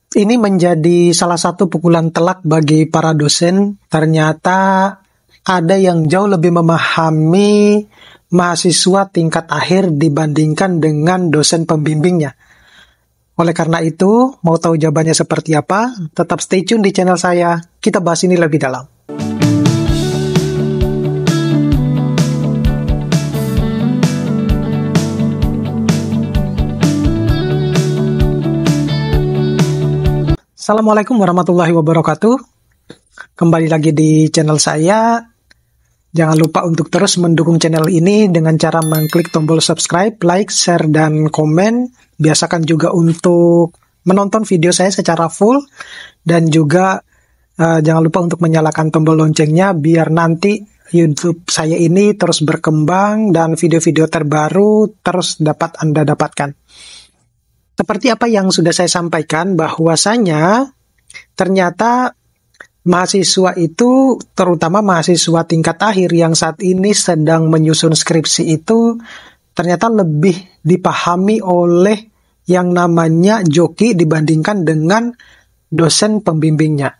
Ini menjadi salah satu pukulan telak bagi para dosen. Ternyata ada yang jauh lebih memahami mahasiswa tingkat akhir dibandingkan dengan dosen pembimbingnya. Oleh karena itu, mau tahu jawabannya seperti apa? Tetap stay tune di channel saya. Kita bahas ini lebih dalam. Assalamualaikum warahmatullahi wabarakatuh. Kembali lagi di channel saya. Jangan lupa untuk terus mendukung channel ini dengan cara mengklik tombol subscribe, like, share, dan komen. Biasakan juga untuk menonton video saya secara full. Dan juga jangan lupa untuk menyalakan tombol loncengnya biar nanti YouTube saya ini terus berkembang dan video-video terbaru terus dapat Anda dapatkan. Seperti apa yang sudah saya sampaikan, bahwasanya ternyata mahasiswa itu, terutama mahasiswa tingkat akhir yang saat ini sedang menyusun skripsi itu, ternyata lebih dipahami oleh yang namanya joki dibandingkan dengan dosen pembimbingnya.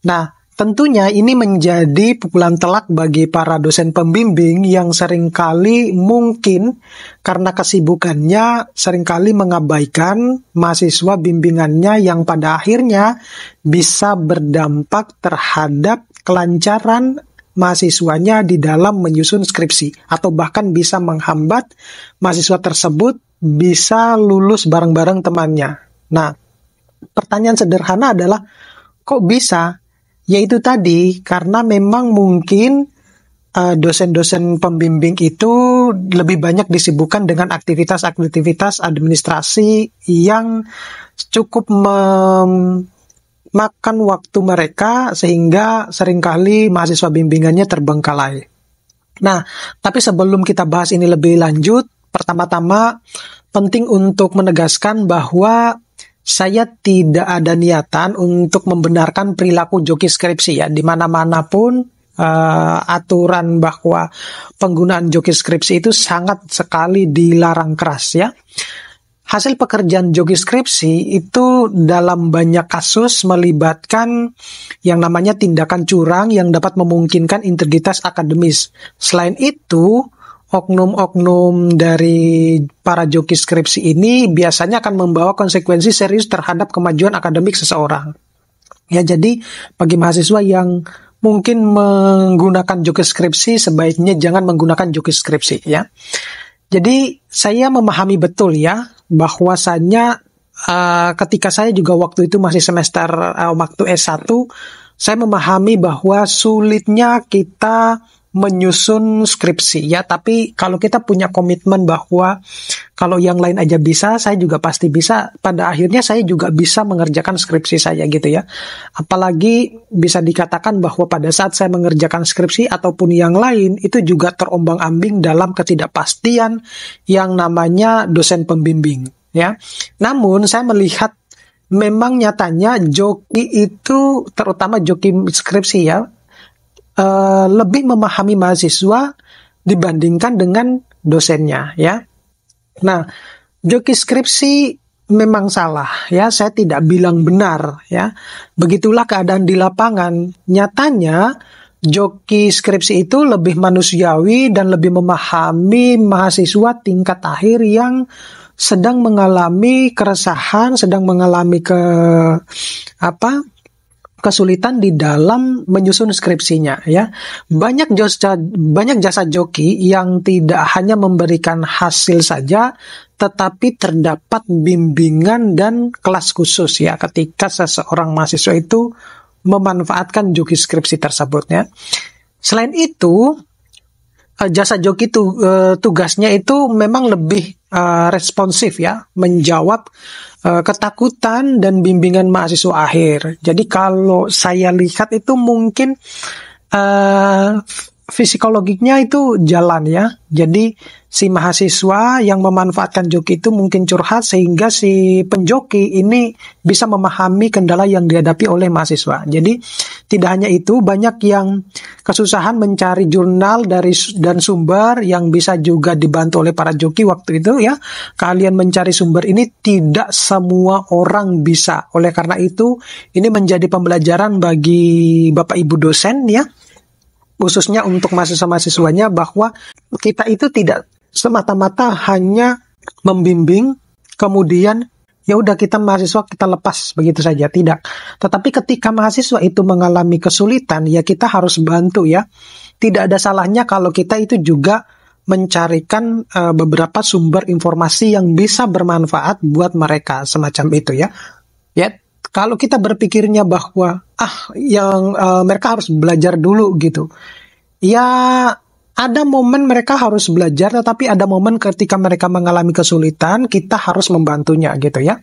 Nah, tentunya ini menjadi pukulan telak bagi para dosen pembimbing yang seringkali mungkin karena kesibukannya seringkali mengabaikan mahasiswa bimbingannya yang pada akhirnya bisa berdampak terhadap kelancaran mahasiswanya di dalam menyusun skripsi atau bahkan bisa menghambat mahasiswa tersebut bisa lulus bareng-bareng temannya. Nah, pertanyaan sederhana adalah kok bisa? Yaitu tadi, karena memang mungkin dosen-dosen pembimbing itu lebih banyak disibukkan dengan aktivitas-aktivitas administrasi yang cukup memakan waktu mereka sehingga seringkali mahasiswa bimbingannya terbengkalai. Nah, tapi sebelum kita bahas ini lebih lanjut, pertama-tama penting untuk menegaskan bahwa saya tidak ada niatan untuk membenarkan perilaku joki skripsi ya. Di mana-mana pun aturan bahwa penggunaan joki skripsi itu sangat sekali dilarang keras ya. Hasil pekerjaan joki skripsi itu dalam banyak kasus melibatkan yang namanya tindakan curang yang dapat memungkinkan integritas akademis. Selain itu, oknum-oknum dari para joki skripsi ini biasanya akan membawa konsekuensi serius terhadap kemajuan akademik seseorang. Ya, jadi bagi mahasiswa yang mungkin menggunakan joki skripsi, sebaiknya jangan menggunakan joki skripsi ya. Jadi saya memahami betul ya bahwasannya ketika saya juga waktu itu masih semester waktu S1, saya memahami bahwa sulitnya kita menyusun skripsi ya, tapi kalau kita punya komitmen bahwa kalau yang lain aja bisa, saya juga pasti bisa, pada akhirnya saya juga bisa mengerjakan skripsi saya gitu ya. Apalagi bisa dikatakan bahwa pada saat saya mengerjakan skripsi ataupun yang lain itu juga terombang-ambing dalam ketidakpastian yang namanya dosen pembimbing ya. Namun saya melihat memang nyatanya joki itu, terutama joki skripsi ya, lebih memahami mahasiswa dibandingkan dengan dosennya ya. Nah, joki skripsi memang salah ya, saya tidak bilang benar ya. Begitulah keadaan di lapangan. Nyatanya joki skripsi itu lebih manusiawi dan lebih memahami mahasiswa tingkat akhir yang sedang mengalami keresahan, sedang mengalami kesulitan di dalam menyusun skripsinya ya. Banyak jasa joki yang tidak hanya memberikan hasil saja, tetapi terdapat bimbingan dan kelas khusus ya ketika seseorang mahasiswa itu memanfaatkan joki skripsi tersebut ya. Selain itu, jasa joki itu tugasnya itu memang lebih responsif ya, menjawab ketakutan dan bimbingan mahasiswa akhir. Jadi kalau saya lihat itu mungkin psikologiknya itu jalan ya. Jadi si mahasiswa yang memanfaatkan joki itu mungkin curhat sehingga si penjoki ini bisa memahami kendala yang dihadapi oleh mahasiswa. Jadi tidak hanya itu, banyak yang kesusahan mencari jurnal dan sumber yang bisa juga dibantu oleh para joki waktu itu ya. Kalian mencari sumber ini tidak semua orang bisa. Oleh karena itu, ini menjadi pembelajaran bagi Bapak Ibu dosen ya, khususnya untuk mahasiswa-mahasiswanya, bahwa kita itu tidak semata-mata hanya membimbing, kemudian ya udah kita mahasiswa kita lepas begitu saja, tidak. Tetapi ketika mahasiswa itu mengalami kesulitan, ya kita harus bantu ya. Tidak ada salahnya kalau kita itu juga mencarikan beberapa sumber informasi yang bisa bermanfaat buat mereka, semacam itu ya. Ya, kalau kita berpikirnya bahwa mereka harus belajar dulu gitu. Ya, ada momen mereka harus belajar, tetapi ada momen ketika mereka mengalami kesulitan, kita harus membantunya gitu ya.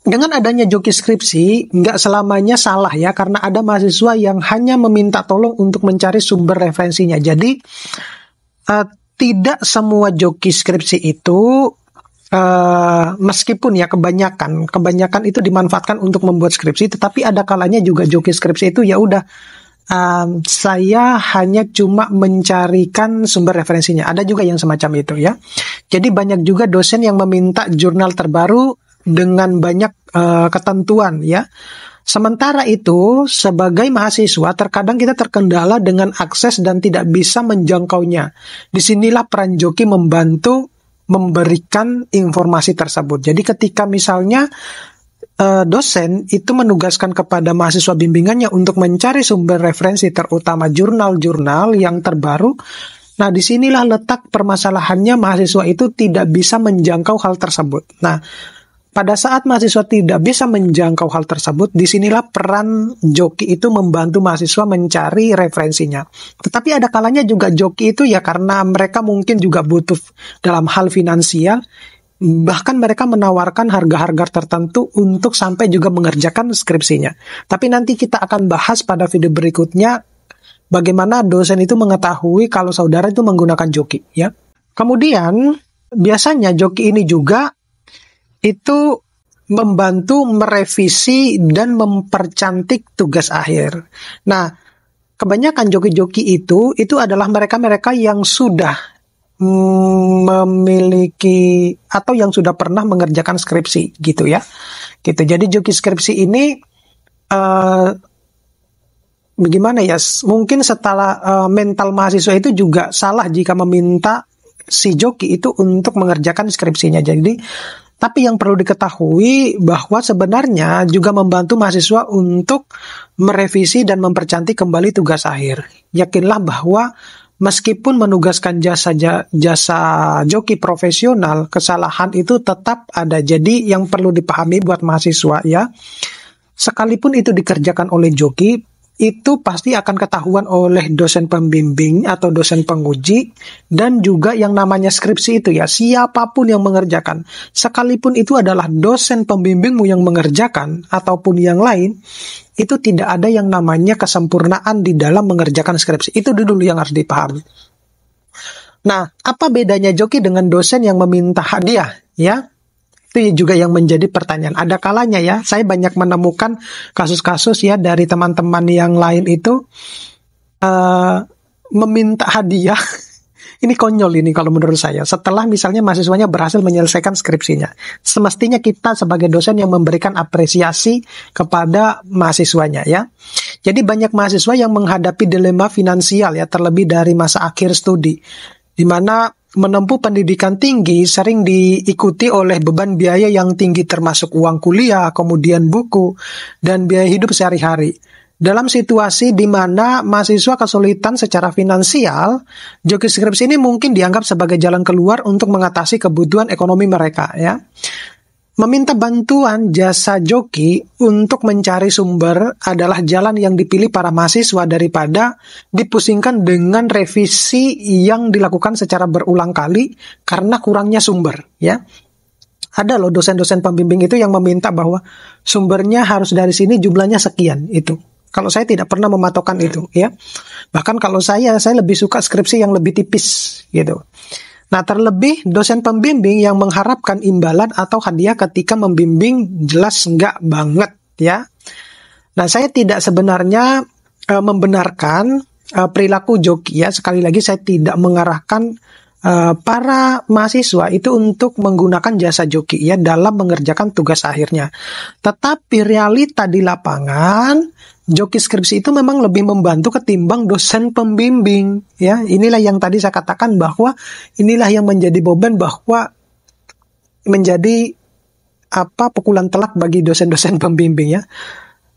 Dengan adanya joki skripsi, nggak selamanya salah ya, karena ada mahasiswa yang hanya meminta tolong untuk mencari sumber referensinya. Jadi, tidak semua joki skripsi itu meskipun ya kebanyakan itu dimanfaatkan untuk membuat skripsi, tetapi ada kalanya juga joki skripsi itu ya udah saya hanya cuma mencarikan sumber referensinya. Ada juga yang semacam itu ya. Jadi banyak juga dosen yang meminta jurnal terbaru dengan banyak ketentuan ya. Sementara itu, sebagai mahasiswa, terkadang kita terkendala dengan akses dan tidak bisa menjangkaunya. Disinilah peran joki membantu memberikan informasi tersebut. Jadi ketika misalnya dosen itu menugaskan kepada mahasiswa bimbingannya untuk mencari sumber referensi, terutama jurnal-jurnal yang terbaru, nah disinilah letak permasalahannya, mahasiswa itu tidak bisa menjangkau hal tersebut. Nah, pada saat mahasiswa tidak bisa menjangkau hal tersebut, disinilah peran joki itu membantu mahasiswa mencari referensinya. Tetapi ada kalanya juga joki itu ya karena mereka mungkin juga butuh dalam hal finansial, bahkan mereka menawarkan harga-harga tertentu untuk sampai juga mengerjakan skripsinya. Tapi nanti kita akan bahas pada video berikutnya bagaimana dosen itu mengetahui kalau saudara itu menggunakan joki ya. Kemudian biasanya joki ini juga itu membantu merevisi dan mempercantik tugas akhir. Nah, kebanyakan joki-joki itu adalah mereka-mereka yang sudah memiliki atau yang sudah pernah mengerjakan skripsi gitu ya. Gitu. Jadi joki skripsi ini bagaimana ya? Mungkin setelah mental mahasiswa itu juga salah jika meminta si joki itu untuk mengerjakan skripsinya. Jadi tapi yang perlu diketahui bahwa sebenarnya juga membantu mahasiswa untuk merevisi dan mempercantik kembali tugas akhir. Yakinlah bahwa meskipun menugaskan jasa joki profesional, kesalahan itu tetap ada. Jadi yang perlu dipahami buat mahasiswa ya, sekalipun itu dikerjakan oleh joki, itu pasti akan ketahuan oleh dosen pembimbing atau dosen penguji, dan juga yang namanya skripsi itu ya, siapapun yang mengerjakan, sekalipun itu adalah dosen pembimbingmu yang mengerjakan ataupun yang lain, itu tidak ada yang namanya kesempurnaan di dalam mengerjakan skripsi. Itu dulu yang harus dipahami. Nah, apa bedanya joki dengan dosen yang meminta hadiah ya? Itu juga yang menjadi pertanyaan. Ada kalanya ya, saya banyak menemukan kasus-kasus ya dari teman-teman yang lain itu meminta hadiah. Ini konyol ini kalau menurut saya. Setelah misalnya mahasiswanya berhasil menyelesaikan skripsinya, semestinya kita sebagai dosen yang memberikan apresiasi kepada mahasiswanya ya. Jadi banyak mahasiswa yang menghadapi dilema finansial ya, terlebih dari masa akhir studi, di mana menempuh pendidikan tinggi sering diikuti oleh beban biaya yang tinggi, termasuk uang kuliah, kemudian buku, dan biaya hidup sehari-hari. Dalam situasi di mana mahasiswa kesulitan secara finansial, joki skripsi ini mungkin dianggap sebagai jalan keluar untuk mengatasi kebutuhan ekonomi mereka ya. Meminta bantuan jasa joki untuk mencari sumber adalah jalan yang dipilih para mahasiswa daripada dipusingkan dengan revisi yang dilakukan secara berulang kali karena kurangnya sumber ya. Ada loh dosen-dosen pembimbing itu yang meminta bahwa sumbernya harus dari sini, jumlahnya sekian itu. Kalau saya tidak pernah mematokkan itu, ya. Bahkan kalau saya lebih suka skripsi yang lebih tipis, gitu. Nah, terlebih dosen pembimbing yang mengharapkan imbalan atau hadiah ketika membimbing jelas enggak banget, ya. Nah, saya tidak sebenarnya membenarkan perilaku joki, ya. Sekali lagi saya tidak mengarahkan para mahasiswa itu untuk menggunakan jasa joki, ya, dalam mengerjakan tugas akhirnya. Tetapi realita di lapangan, joki skripsi itu memang lebih membantu ketimbang dosen pembimbing, ya. Inilah yang tadi saya katakan bahwa inilah yang menjadi beban, bahwa menjadi pukulan telak bagi dosen-dosen pembimbing, ya.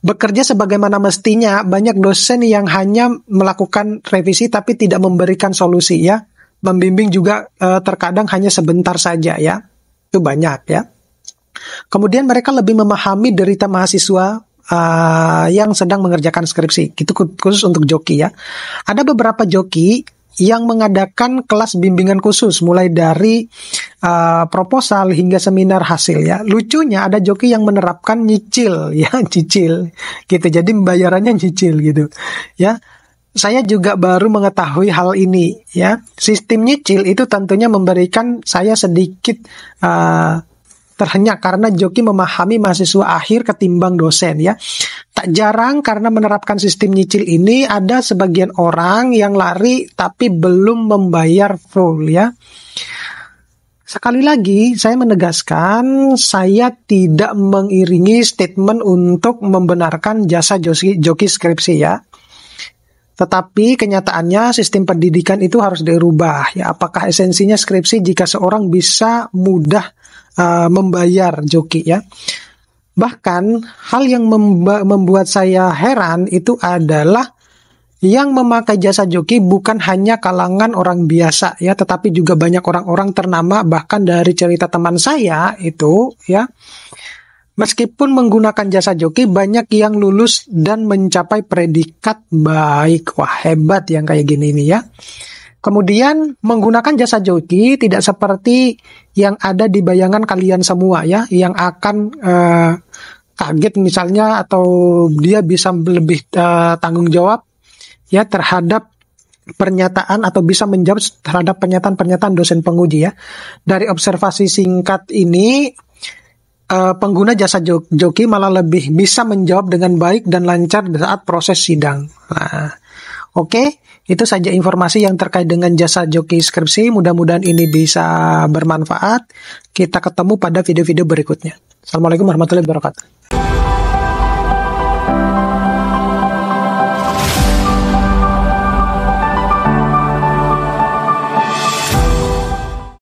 Bekerja sebagaimana mestinya, banyak dosen yang hanya melakukan revisi tapi tidak memberikan solusi, ya. Membimbing juga terkadang hanya sebentar saja, ya. Itu banyak, ya. Kemudian mereka lebih memahami derita mahasiswa yang sedang mengerjakan skripsi. Itu khusus untuk joki, ya. Ada beberapa joki yang mengadakan kelas bimbingan khusus, mulai dari proposal hingga seminar hasil, ya. Lucunya ada joki yang menerapkan nyicil, ya, cicil, gitu. Jadi bayarannya nyicil, gitu, ya. Saya juga baru mengetahui hal ini, ya. Sistem nyicil itu tentunya memberikan saya sedikit terhenyak karena joki memahami mahasiswa akhir ketimbang dosen, ya. Tak jarang karena menerapkan sistem nyicil ini ada sebagian orang yang lari tapi belum membayar full, ya. Sekali lagi saya menegaskan, saya tidak mengiringi statement untuk membenarkan jasa joki skripsi, ya. Tetapi kenyataannya sistem pendidikan itu harus dirubah, ya. Apakah esensinya skripsi jika seorang bisa mudah membayar joki, ya. Bahkan hal yang membuat saya heran itu adalah yang memakai jasa joki bukan hanya kalangan orang biasa, ya, tetapi juga banyak orang-orang ternama. Bahkan dari cerita teman saya itu, ya, meskipun menggunakan jasa joki, banyak yang lulus dan mencapai predikat baik. Wah, hebat yang kayak gini nih, ya. Kemudian menggunakan jasa joki tidak seperti yang ada di bayangan kalian semua, ya, yang akan kaget misalnya, atau dia bisa lebih tanggung jawab, ya, terhadap pernyataan atau bisa menjawab terhadap pernyataan-pernyataan dosen penguji, ya. Dari observasi singkat ini, pengguna jasa joki malah lebih bisa menjawab dengan baik dan lancar saat proses sidang. Nah, oke. Itu saja informasi yang terkait dengan jasa joki skripsi. Mudah-mudahan ini bisa bermanfaat. Kita ketemu pada video-video berikutnya. Assalamualaikum warahmatullahi wabarakatuh.